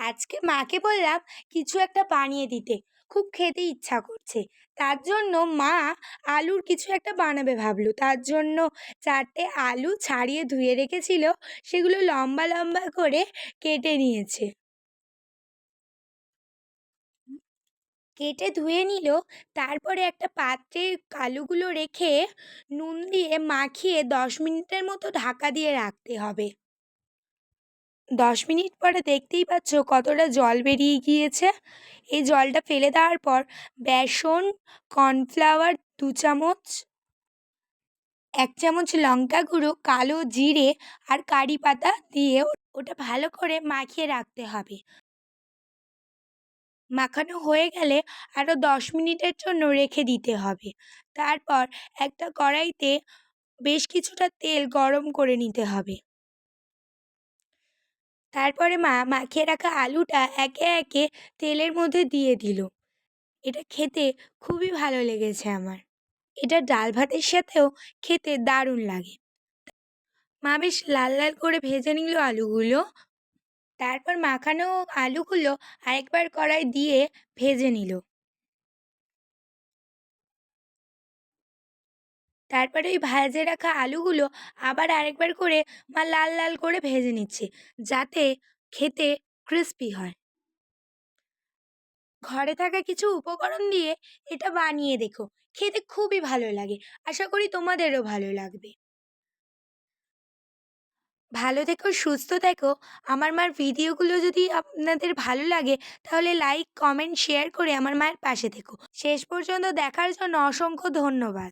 আজকে মাকে বললাম কিছু একটা বানিয়ে দিতে। খুব খেতে ইচ্ছা করছে। তার জন্য মা আলুর কিছু একটা বানাবে ভাবলো। তার জন্য ৪টে আলু ছাড়িয়ে ধুয়ে রেখেছিল, সেগুলো লম্বা, লম্বা করে কেটে নিয়েছে। কেটে ধুয়ে নিল, তারপরে একটা পাত্রে আলুগুলো রেখে নুন দিয়ে মাখিয়ে ১০ মিনিটের মতো ঢাকা দিয়ে রাখতে হবে। ১০ মিনিট পরে দেখতেই পাচ্ছ কতটা জল বেরিয়ে গিয়েছে। এই জলটা ফেলে দেওয়ার পর বেসন, কর্নফ্লাওয়ার ২ চামচ, ১ চামচ লঙ্কা গুঁড়ো, কালো জিরে আর কারি পাতা দিয়ে ওটা ভালো করে মাখিয়ে রাখতে হবে। মাখানো হয়ে গেলে আরও ১০ মিনিটের জন্য রেখে দিতে হবে। তারপর একটা কড়াইতে বেশ কিছুটা তেল গরম করে নিতে হবে। তারপরে মা মাখিয়ে রাখা আলুটা একে একে তেলের মধ্যে দিয়ে দিল। এটা খেতে খুবই ভালো লেগেছে আমার। এটা ডাল ভাতের সাথেও খেতে দারুণ লাগে। মা বেশ লাল লাল করে ভেজে নিল আলুগুলো। তারপর মাখানো আলুগুলো আরেকবার কড়াই দিয়ে ভেজে নিল। তারপরে ওই ভেজে রাখা আলুগুলো আবার আরেকবার করে মা লাল লাল করে ভেজে নিচ্ছে, যাতে খেতে ক্রিস্পি হয়। ঘরে থাকা কিছু উপকরণ দিয়ে এটা বানিয়ে দেখো, খেতে খুবই ভালো লাগে। আশা করি তোমাদেরও ভালো লাগবে। ভালো থেকো, সুস্থ থেকো। আমার মার ভিডিওগুলো যদি আপনাদের ভালো লাগে, তাহলে লাইক, কমেন্ট, শেয়ার করে আমার মায়ের পাশে থেকো। শেষ পর্যন্ত দেখার জন্য অসংখ্য ধন্যবাদ।